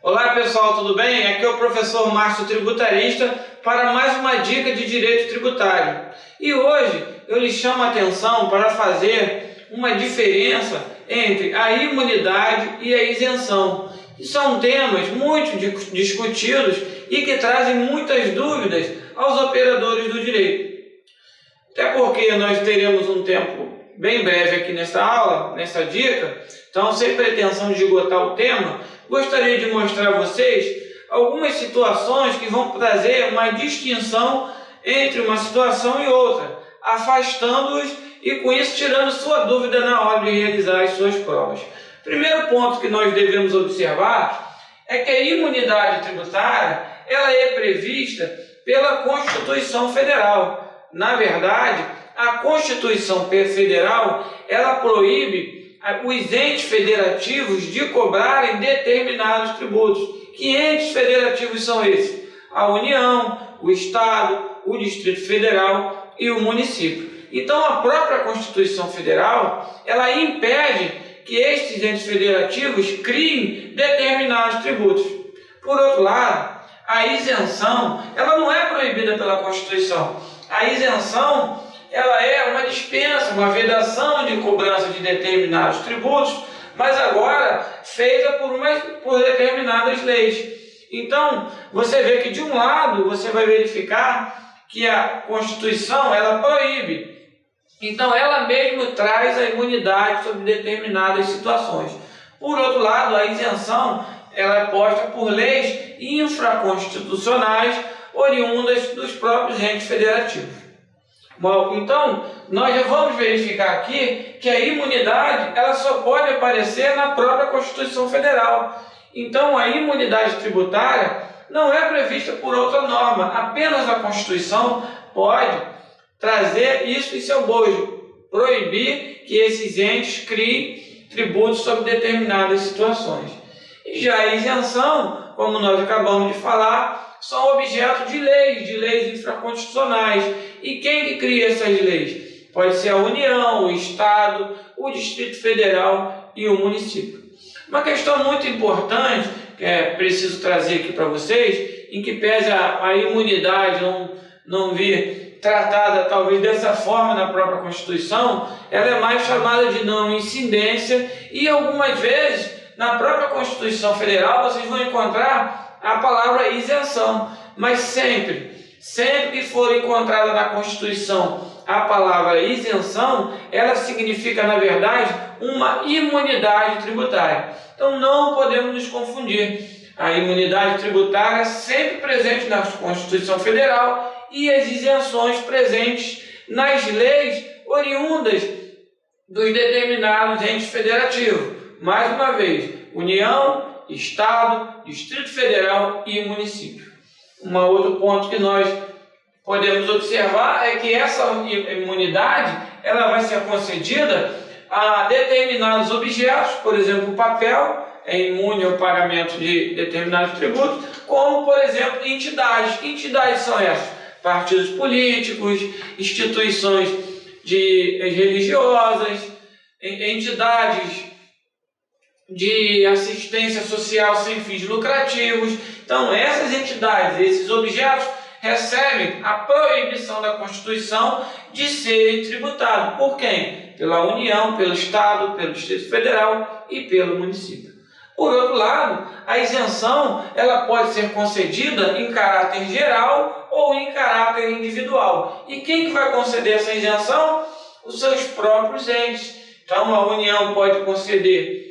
Olá pessoal, tudo bem? Aqui é o professor Márcio Tributarista para mais uma dica de direito tributário. E hoje eu lhes chamo a atenção para fazer uma diferença entre a imunidade e a isenção. E são temas muito discutidos e que trazem muitas dúvidas aos operadores do direito. Até porque nós teremos um tempo bem breve aqui nesta aula, nessa dica, então sem pretensão de esgotar o tema, gostaria de mostrar a vocês algumas situações que vão trazer uma distinção entre uma situação e outra, afastando-os e com isso tirando sua dúvida na hora de realizar as suas provas. Primeiro ponto que nós devemos observar é que a imunidade tributária ela é prevista pela Constituição Federal. Na verdade, a Constituição Federal ela proíbe os entes federativos de cobrarem determinados tributos. Que entes federativos são esses? A União, o Estado, o Distrito Federal e o município. Então, a própria Constituição Federal ela impede que estes entes federativos criem determinados tributos. Por outro lado, a isenção ela não é proibida pela Constituição. A isenção ela é uma dispensa, uma vedação de cobrança de determinados tributos, mas agora feita por determinadas leis. Então, você vê que de um lado você vai verificar que a Constituição ela proíbe. Então, ela mesmo traz a imunidade sobre determinadas situações. Por outro lado, a isenção ela é posta por leis infraconstitucionais oriundas dos próprios entes federativos. Bom, então, nós já vamos verificar aqui que a imunidade ela só pode aparecer na própria Constituição Federal. Então, a imunidade tributária não é prevista por outra norma, apenas a Constituição pode trazer isso em seu bojo, proibir que esses entes criem tributos sobre determinadas situações. E já a isenção, como nós acabamos de falar, são objeto de leis infraconstitucionais. E quem que cria essas leis? Pode ser a União, o Estado, o Distrito Federal e o município. Uma questão muito importante que é preciso trazer aqui para vocês, em que pese a imunidade não vir tratada talvez dessa forma na própria Constituição, ela é mais chamada de não incidência e algumas vezes na própria Constituição Federal vocês vão encontrar a palavra isenção, mas sempre que for encontrada na Constituição a palavra isenção, ela significa, na verdade, uma imunidade tributária. Então não podemos nos confundir. A imunidade tributária é sempre presente na Constituição Federal e as isenções presentes nas leis oriundas dos determinados entes federativos. Mais uma vez, União, Estado, Distrito Federal e município. Um outro ponto que nós podemos observar é que essa imunidade ela vai ser concedida a determinados objetos, por exemplo, o papel é imune ao pagamento de determinados tributos, como, por exemplo, entidades. Que entidades são essas? Partidos políticos, instituições religiosas, entidades de assistência social sem fins lucrativos. Então, essas entidades, esses objetos, recebem a proibição da Constituição de serem tributados. Por quem? Pela União, pelo Estado, pelo Distrito Federal e pelo município. Por outro lado, a isenção ela pode ser concedida em caráter geral ou em caráter individual. E quem que vai conceder essa isenção? Os seus próprios entes. Então, a União pode conceder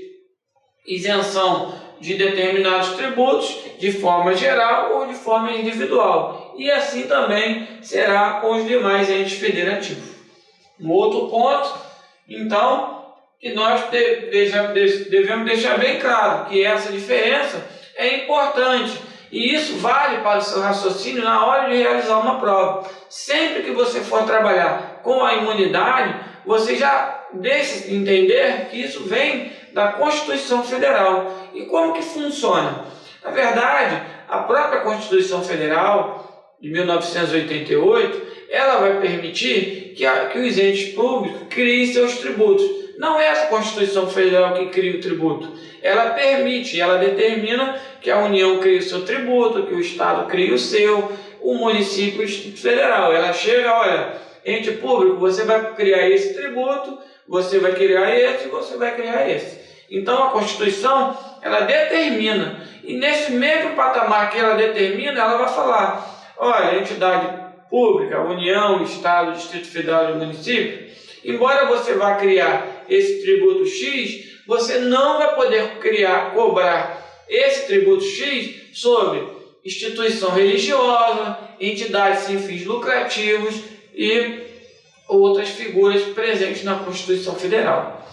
isenção de determinados tributos de forma geral ou de forma individual. E assim também será com os demais entes federativos. Um outro ponto, então, que nós devemos deixar bem claro que essa diferença é importante e isso vale para o seu raciocínio na hora de realizar uma prova. Sempre que você for trabalhar com a imunidade, você já deixa de entender que isso vem da Constituição Federal. E como que funciona? Na verdade, a própria Constituição Federal de 1988, ela vai permitir que os entes públicos criem seus tributos. Não é a Constituição Federal que cria o tributo. Ela permite, ela determina que a União crie o seu tributo, que o Estado crie o seu, o município e o Distrito Federal. Ela chega, olha, ente público, você vai criar esse tributo, você vai criar esse, você vai criar esse. Então a Constituição, ela determina, e nesse mesmo patamar que ela determina, ela vai falar, olha, a entidade pública, a União, o Estado, o Distrito Federal e o município, embora você vá criar esse tributo X, você não vai poder cobrar esse tributo X sobre instituição religiosa, entidades sem fins lucrativos e outras figuras presentes na Constituição Federal.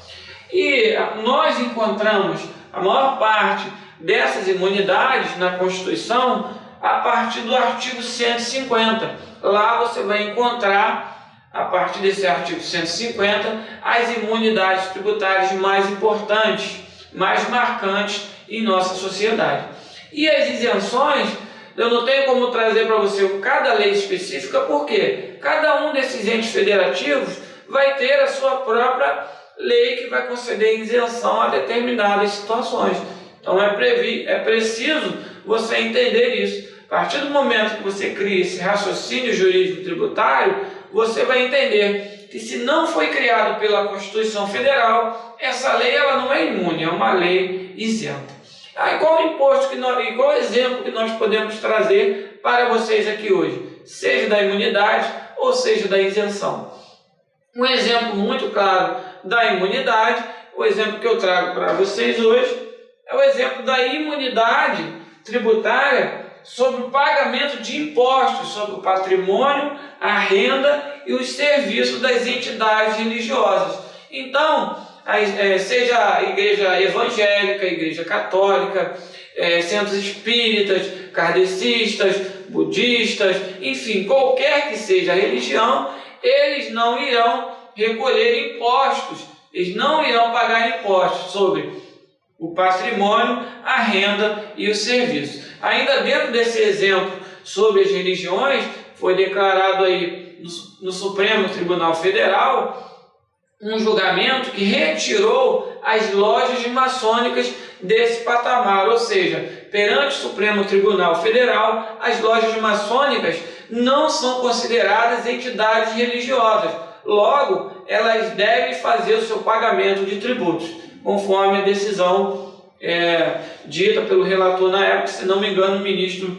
E nós encontramos a maior parte dessas imunidades na Constituição a partir do artigo 150. Lá você vai encontrar, a partir desse artigo 150, as imunidades tributárias mais importantes, mais marcantes em nossa sociedade. E as isenções, eu não tenho como trazer para você cada lei específica, porque cada um desses entes federativos vai ter a sua própria lei que vai conceder isenção a determinadas situações. Então é preciso você entender isso. A partir do momento que você cria esse raciocínio jurídico tributário, você vai entender que se não foi criado pela Constituição Federal, essa lei ela não é imune, é uma lei isenta. Aí qual exemplo que nós podemos trazer para vocês aqui hoje? Seja da imunidade ou seja da isenção. Um exemplo muito claro da imunidade, o exemplo que eu trago para vocês hoje, é o exemplo da imunidade tributária sobre o pagamento de impostos sobre o patrimônio, a renda e os serviços das entidades religiosas. Então, seja a igreja evangélica, a igreja católica, centros espíritas, kardecistas, budistas, enfim, qualquer que seja a religião, eles não irão recolher impostos, eles não irão pagar impostos sobre o patrimônio, a renda e o serviço. Ainda dentro desse exemplo sobre as religiões, foi declarado aí no Supremo Tribunal Federal um julgamento que retirou as lojas maçônicas desse patamar, ou seja, perante o Supremo Tribunal Federal, as lojas maçônicas não são consideradas entidades religiosas. Logo, elas devem fazer o seu pagamento de tributos, conforme a decisão dita pelo relator na época, se não me engano, o ministro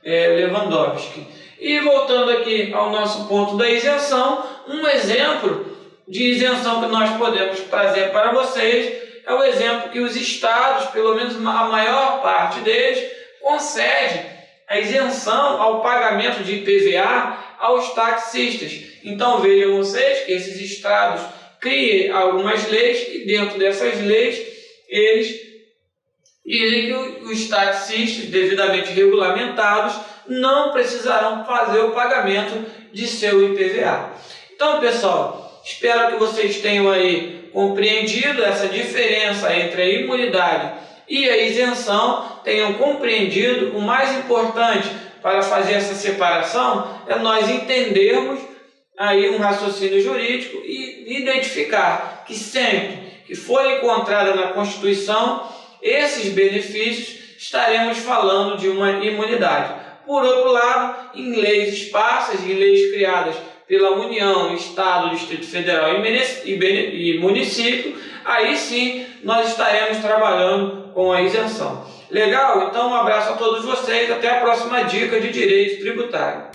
Lewandowski. E voltando aqui ao nosso ponto da isenção, um exemplo de isenção que nós podemos trazer para vocês é o exemplo que os estados, pelo menos a maior parte deles, concede a isenção ao pagamento de IPVA aos taxistas. Então vejam vocês que esses estados criem algumas leis e dentro dessas leis eles dizem que os taxistas devidamente regulamentados não precisarão fazer o pagamento de seu IPVA. Então, pessoal, espero que vocês tenham aí compreendido essa diferença entre a imunidade e a isenção, tenham compreendido. O mais importante para fazer essa separação é nós entendermos aí um raciocínio jurídico e identificar que sempre que for encontrada na Constituição esses benefícios, estaremos falando de uma imunidade. Por outro lado, em leis esparsas, em leis criadas pela União, Estado, Distrito Federal e município, aí sim nós estaremos trabalhando com a isenção. Legal? Então um abraço a todos vocês, até a próxima dica de direito tributário.